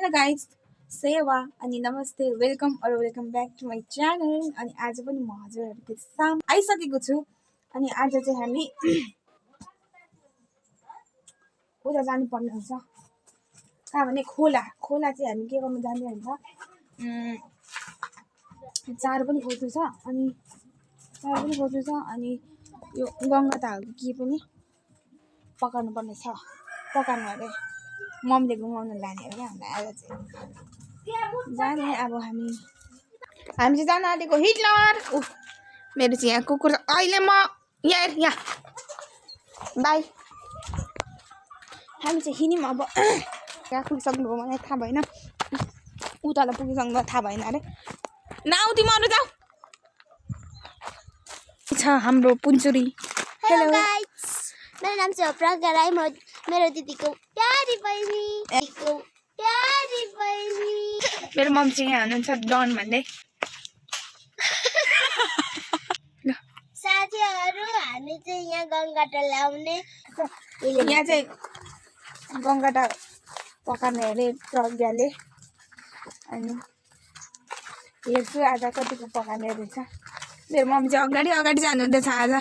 Hello guys सेवा अनि नमस्ते welcome back to my channel. अनि आज पनि म हजुरहरूको साम आइसकेको छु। अनि आज चाहिँ हामी उता जानुपर्ने हुन्छ। कहाँ भने खोला चाहिँ हामी के गर्नु जाने हुन्छ, चारो पनि खोज्नु छ। अनि यो गङ्गा तालको के पनि पकाउनु पर्ने छ, पकाउनु अरे मम्मीले घुमाउनु लाने हो क्या। हामीलाई आज चाहिँ जाने। अब हामी चाहिँ जान आँटेको हिटलर। मेरो चाहिँ यहाँ कुकुर छ। अहिले म यहाँ बाई हामी चाहिँ हिँड्यौँ। अब कहाँ पुगिसक्नुभयो मलाई थाहा भएन, उतालाई पुगिसक्नु थाहा भएन अरे। नाउ तिमीहरू जाऊ छ हाम्रो पुन्चुरी। हेलो गाइस, मेरो नाम चाहिँ प्रज्ञा राई, म मेरो दिदीको प्यारी बहिनी। मेरो मम चाहिँ यहाँ हुनुहुन्छ डन भन्दै। साथीहरू हामी चाहिँ यहाँ गङ्गाटा ल्याउने, यहाँ चाहिँ गङ्गाटा पकाउने अरे प्रज्ञाले। अनि हेर्छु आज कतिको पकाउने रहेछ। मेरो मम्मी चाहिँ अगाडि जानुहुँदैछ आज।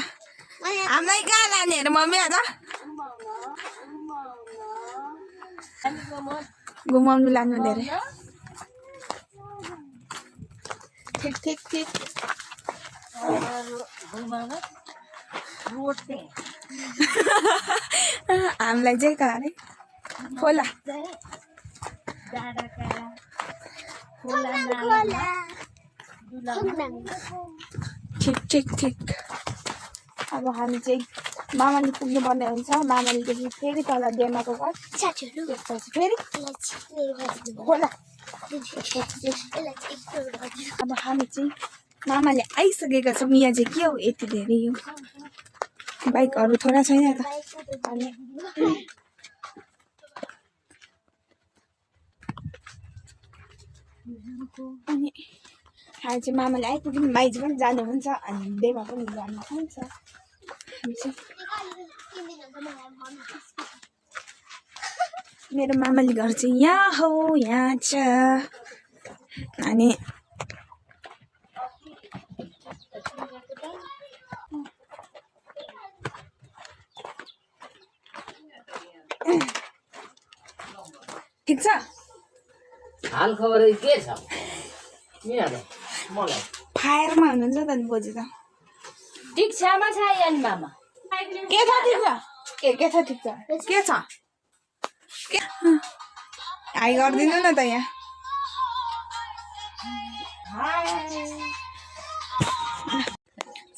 हामीलाई कहाँ लाने अरे मम्मी आज? घुमाउनु लानुहुने अरे। ठिक हामीलाई चाहिँ कहाँ अरे? खोला। ठिक। अब हामी चाहिँ मामाले पुग्नु पर्ने हुन्छ। मामालेदेखि फेरि तल डेमाको घर, फेरि खोला। अब हामी चाहिँ मामाले आइसकेका छौँ। यहाँ चाहिँ के हो यति धेरै यो बाइकहरू थोडा छैन त। अनि हामी चाहिँ मामाले आइपुग्यौँ। माइज पनि जानुहुन्छ अनि डेमा पनि जानुहुन्छ। मेरो मामाले घर चाहिँ यहाँ हो, यहाँ छ। अनि ठिक छ। हाल खबर के छ? मलाई फायरमा हुनुहुन्छ त नि बोजू त। दीक्षामा छ यानी मामा। के छ ठिक छ? के छ ठिक छ? के छ? हाई गरिदिनु न त यहाँ।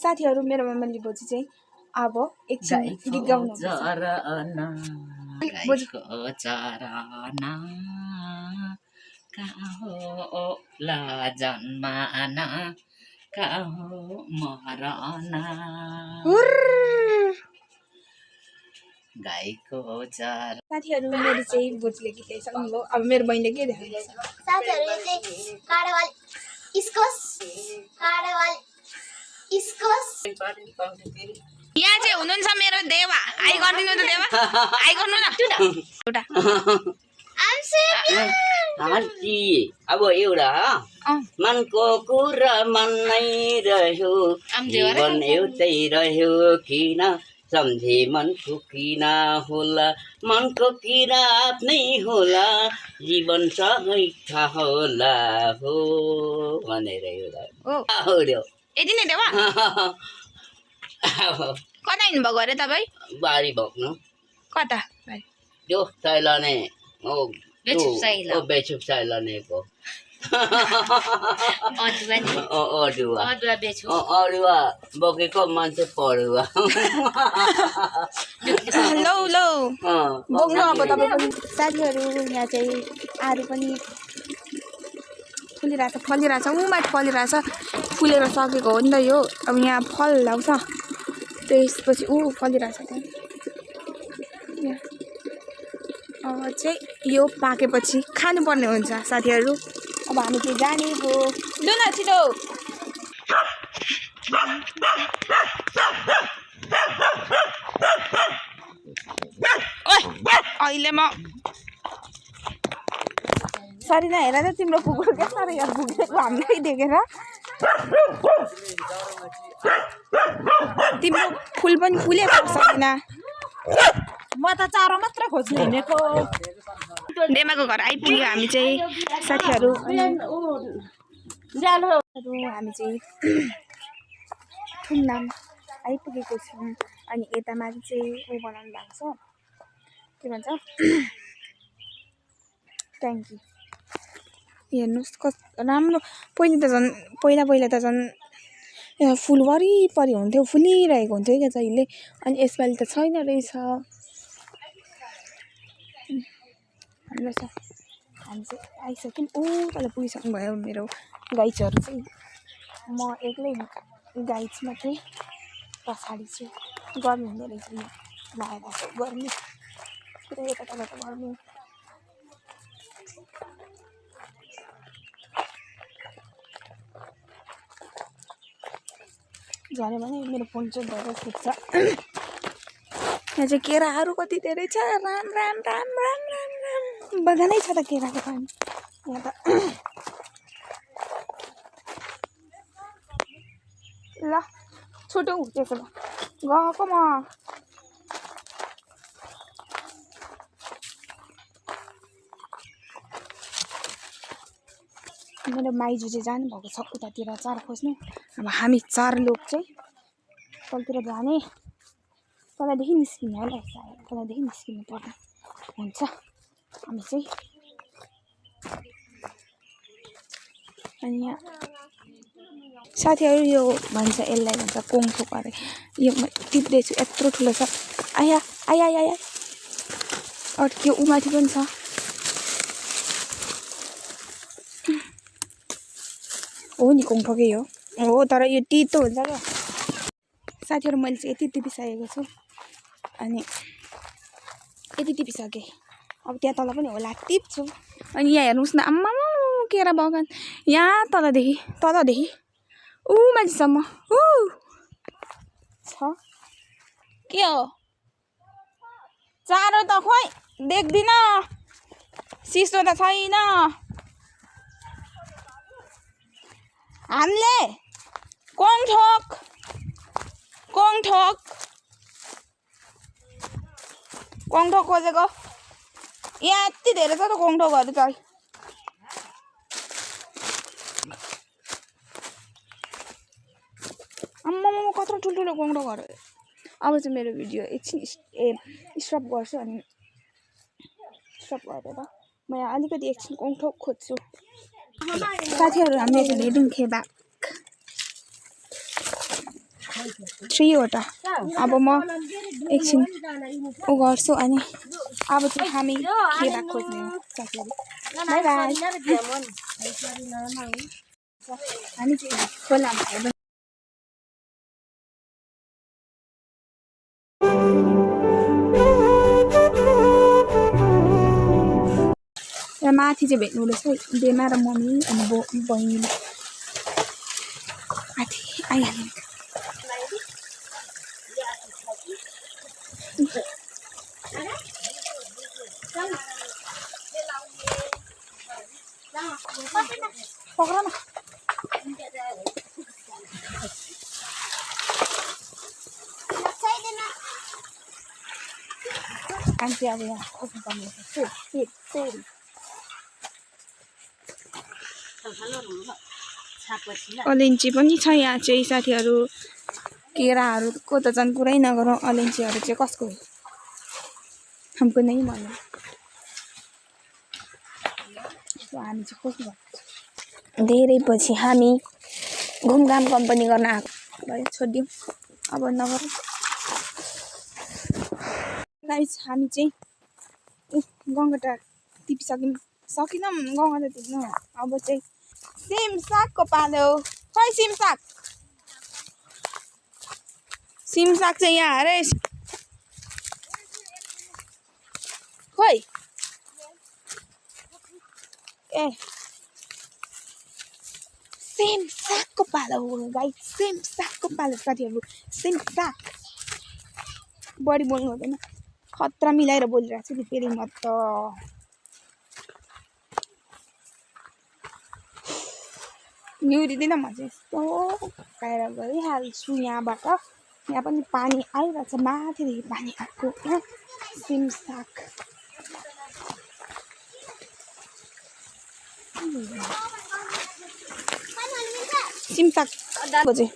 साथीहरू मेरो मामाले बोजू चाहिँ अब एकछिन गीत गाउनु कहाँ हो ला जन्माना, कहाँ हो मरना, गाईको चार। साथीहरू मेरो चाहिँ बोजूले गीत गाइसक्नुभयो। अब मेरो बहिनीले के देखाउँदैछ? साथीहरू यो चाहिँ काडावाल इस्कोस। यहाँ चाहिँ हुनुहुन्छ मेरो देवा। आइ गरिदिनु त देवा, आइ गर्नु न एउटा। अब एउटा मनको कुरा मनै रह्यो, जीवन एउटै रह्यो किन, सम्झे मनको किन होला, मनको किरा आफ्नै होला, जीवन सँगै थाहा होला हो भनेर एउटा यति नै देवा। कता हिँड्नुभएको अरे तपाईँ? बारी भक्नु कता? त्यो सैलाने बेचुप सैलानेको अडुवा बोकेको मान्छे पढुवा। लौ बोक्नु अब तपाईँ पनि। साथीहरू यहाँ चाहिँ आरू पनि फलिरहेछ माथि फलिरहेछ। फुलेर सकेको हो नि त यो। अब यहाँ फल लाउँछ, त्यसपछि फलिरहेछ त्यहाँ। अब चाहिँ यो पाकेपछि खानुपर्ने हुन्छ साथीहरू। अब हामी चाहिँ जाने हो। लु न छिटो। अहिले म सरिना हेर त तिम्रो कुकुर क्या साह्रो यहाँ भुकेको हामीलाई देखेर तिम्रो फुल पनि फुलेको सरिना म त चारो मात्र खोज्नु हिँडेको डेमाको घर आइपुग्यो हामी चाहिँ साथीहरू हामी चाहिँ थुमनाम आइपुगेको छौँ अनि यता माथि चाहिँ ऊ बनाउनु भएको छ के भन्छ ट्याङ्की हेर्नुहोस् कस्तो राम्रो पहिला त झन् फुल वरिपरि हुन्थ्यो फुलिरहेको हुन्थ्यो क्या जहिले अनि यसपालि त छैन रहेछ हाम्रो छ हामी चाहिँ आइसक्यौँ ऊ तल पुगिसक्नु भयो मेरो गाइजहरू चाहिँ म एक्लै गाइज मात्रै पछाडि चाहिँ गर्मी हुँदो रहेछ लगाएर गर्मी पुरै यता तल त गर्मी झऱ्यो भने मेरो फोन चाहिँ धेरै फुट्छ यहाँ चाहिँ केराहरू कति धेरै छ राम राम राम राम राम राम बगानै छ त केराको पानी यहाँ त ल छुटौँ त्यसो भए गएको म मेरो माइजू चाहिँ जानुभएको छ उतातिर चारो खोज्नु अब हामी 4 लोग चाहिँ तलतिर जाने तलदेखि निस्किने होला तलदेखि निस्किनु पर्ने हुन्छ हामी चाहिँ अनि यहाँ साथीहरू यो भन्छ यसलाई भन्छ कोङथोक अरे यो म टिप्दैछु यत्रो ठुलो छ आया आया आया अड्क्यो उमाथि पनि छ हो नि कोङथोकै हो तर यो तितो हुन्छ क्या साथीहरू मैले चाहिँ यति टिपिसकेको छु अनि यति टिपिसकेँ अब त्यहाँ तल पनि होला टिप्छु अनि यहाँ हेर्नुहोस् न आम्मा केरा बगान यहाँ तलदेखि ऊ मान्छेसम्म छ के हो चारो त खोइ देख्दिन सिस्नो त छैन हामीले कोङथोक खोजेको यहाँ यति धेरै छ त कोङथोकहरू चाहिँ आम्मा कत्रो ठुल्ठुलो कोङथोकहरू अब चाहिँ मेरो भिडियो एकछिन स्टप गर्छु अनि स्टप गरेर म यहाँ अलिकति एकछिन कोङथोक खोज्छु साथीहरू हामीले चाहिँ हेडिङ खेबा 3 वटा अब म एकछिन उ गर्छु अनि अब चाहिँ हामी खेबा खोज्ने हो साथीहरू बाइ बाइ हामी चाहिँ खोलामा हेर्नु यहाँ माथि चाहिँ भेट्नु रहेछ बेमा र मम्मी अनि बहिनीले माथि आइहाल्यो पक्र न हामी चाहिँ अब यहाँ खोज्नु पर्ने अलैँची पनि छ यहाँ चाहिँ साथीहरू केराहरूको त झन् कुरै नगरौँ अलैँचीहरू चाहिँ कसको हो हमको नै भन्नु हामी चाहिँ खोज्नु धेरै पछि हामी घुमघाम कम्पनी गर्न आएको भयो छोडिदिउँ अब नगरौँ गाइस हामी चाहिँ गङ्गाटा टिपिसक्यौँ सकिनौँ गङ्गाटा टिप्नु अब चाहिँ सिमसागको पालो खोइ सिमसाग चाहिँ यहाँ अरे खोइ ए सिमसागको पालो हो गाइस सिमसागको पालो साथीहरू सिमसाग बढी बोल्नु हुँदैन खतरा मिलाएर बोलिरहेको छु नि फेरि म त निहुरिँदैन म चाहिँ यस्तो भएर गइहाल्छु यहाँबाट यहाँ पनि पानी आइरहेछ माथिदेखि पानी आएको यहाँ सिमसाक सिमसाक चाहिँ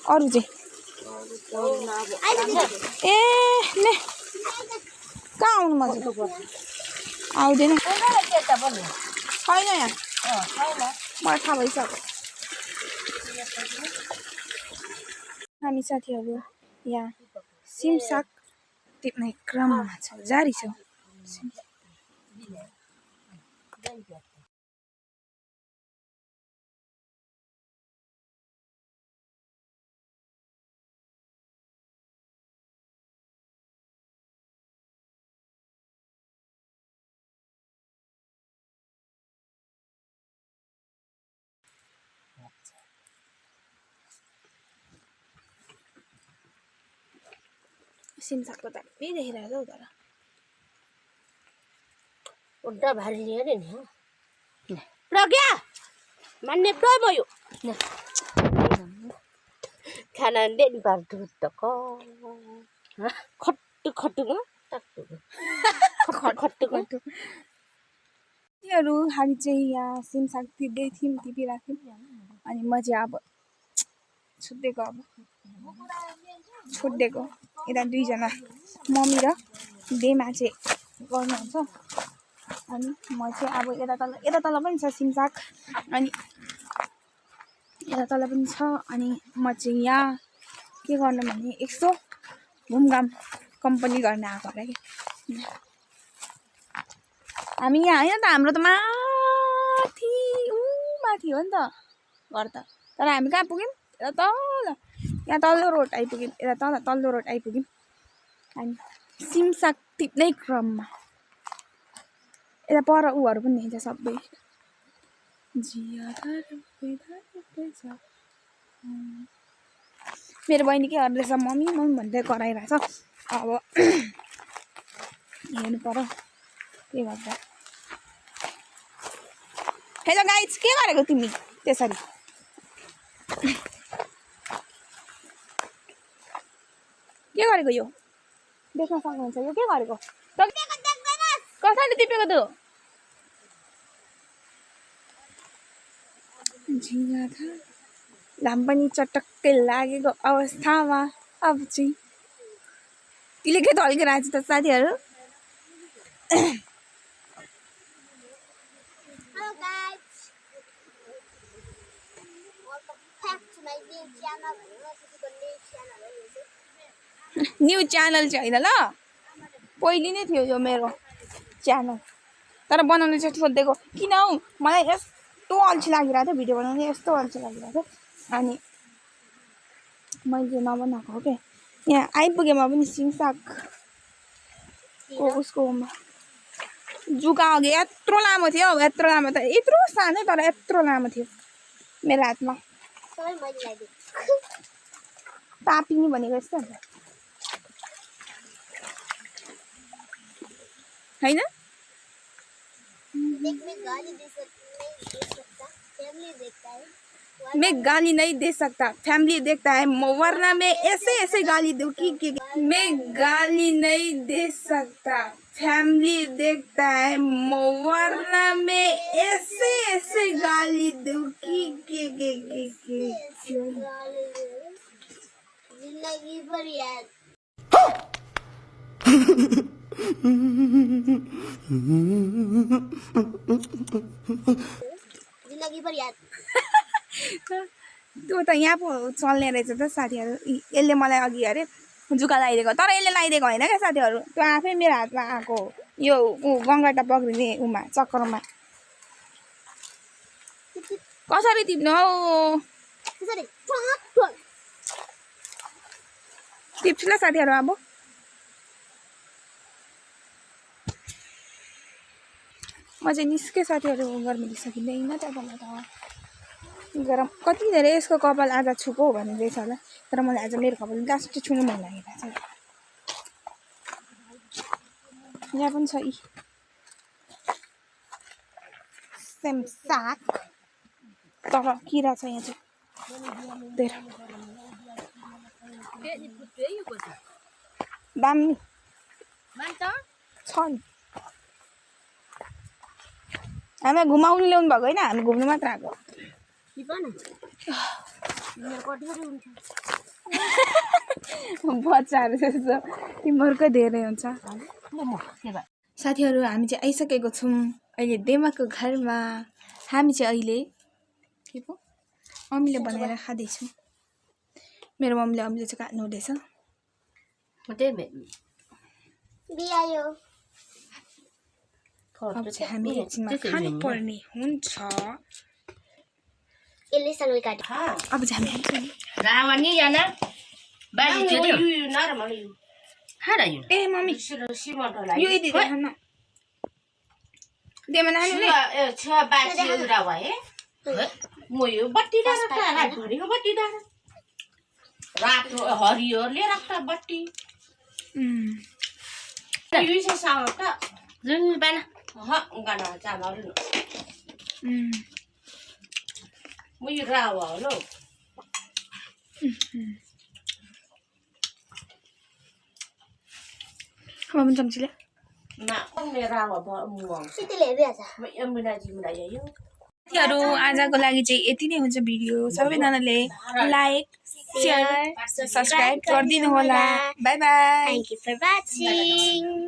अरू चाहिँ ए ने कहाँ आउनु मजा आउँदैन छैन यहाँ मलाई थाहा भइसक्यो हामी साथीहरू यहाँ सिमसाक टिप्ने क्रममा छौँ जारी छौँ सिमसाकको दामी देखिरहेको हौ तर उड्डा भारी लियो नि प्रज्ञा मान्ने टोय भयो खाना डेन पार्टु त खट्टु खट्टु खट्टु खट्टु तीहरू हामी चाहिँ यहाँ सिमसाक टिप्दै थियौँ टिपिरहेको थियौँ अनि म चाहिँ अब छुट्टिएको यता दुईजना मम्मी र बेमा चाहिँ गर्नुहुन्छ अनि म चाहिँ अब यता तल पनि छ सिमसाक अनि यता तल पनि छ अनि म चाहिँ यहाँ के गर्नु भने यस्तो घुमघाम कम्पनी गर्न आएको होला कि हामी यहाँ होइन त हाम्रो त माथि माथि हो नि त घर त तर हामी कहाँ पुग्यौँ यता तल यहाँ तल्लो रोड आइपुग्यौँ यता तल्लो रोड आइपुग्यौँ हामी सिमसाक टिप्नै क्रममा यता पर ऊहरू पनि देख्छ सबै मेरो बहिनी के गर्दैछ मम्मी भन्दै कराइरहेछ अब हेर्नु पर्यो के गर्छ हेलो गाइज के गरेको तिमी त्यसरी के गरेको यो देख्न सक्नुहुन्छ यो के गरेको कसैले टिपेको त घाम पनि चटक्कै लागेको अवस्थामा अब चाहिँ तिले के ढल्किरहेको छ त साथीहरू न्यू च्यानल चाहिँ होइन ल पहिले नै थियो यो मेरो च्यानल तर बनाउनु चाहिँ सोधेको किन हौ मलाई यस्तो अल्छी लागिरहेको थियो भिडियो बनाउनु यस्तो अल्छी लागिरहेको थियो अनि मैले नबनाएको हो क्या यहाँ आइपुगेमा पनि सिमसाकको उसकोमा जुका अघि यत्रो लामो थियो यत्रो लामो त यत्रो सानो तर यत्रो लामो थियो मेरो हातमा तापिनी भनेको यस्तो होइन मैं गाली नहीं दे सकता फैमिली देखता है वरना मैं ऐसे ऐसे गाली दूँ कि मैं गाली नहीं दे सकता फैमिली देखता है वरना मैं ऐसे ऐसे गाली दूँ कि जिंदगी भर याद जिंदगी भर याद त्यो त यहाँ पो चल्ने रहेछ त साथीहरू यसले मलाई अघि अरे जुका लगाइदिएको तर यसले लगाइदिएको होइन क्या साथीहरू त्यो आफै मेरो हातमा आएको यो गङ्गाटा पक्रिने उमा चक्करमा कसरी टिप्नु हौ टिप्छु ल साथीहरू अब म चाहिँ निस्केँ साथीहरू गर्मी सकिँदैन तपाईँलाई त गरम कति धेरै यसको कपाल आज छुको भनिँदैछ होला तर मलाई आज मेरो कपाल लास्ट छुनु मन लागिरहेको छ यहाँ पनि छ यी सिमसाक तर किरा छ यहाँ चाहिँ तेरो दामी छ नि हामी घुमाउनु ल्याउनु भएको होइन हामी घुम्नु मात्र आएको बच्चाहरू जस्तो तिमीहरूकै धेरै हुन्छ साथीहरू हामी चाहिँ आइसकेको छौँ अहिले देमाको घरमा हामी चाहिँ अहिले के पो अमिले बनाएर खाँदैछौँ मेरो मम्मीले अमिले चाहिँ काट्नु हुँदैछ बियायो अब चाहिँ हामी एकछिनमा खानुपर्ने हुन्छ यसले सँगै काट्यो अब चाहिँ हामी खान्छौँ रावणी याना बाजी त्यो ए मम्मी यो यदि खान देमा नानी ले रातो हरियो लिएर राख्दा बत्ती युसे साउट जुन बाना गाना चामल म यो रावा हो लो मम्मी चम्चीले ना मेरो रावा मुङ सितले हेरिहाल्छ साथीहरू आजको लागि चाहिँ यति नै हुन्छ भिडियो सबैजनाले लाइक शेयर सब्स्क्राइब गरिदिनु होला bye bye Thank you for watching.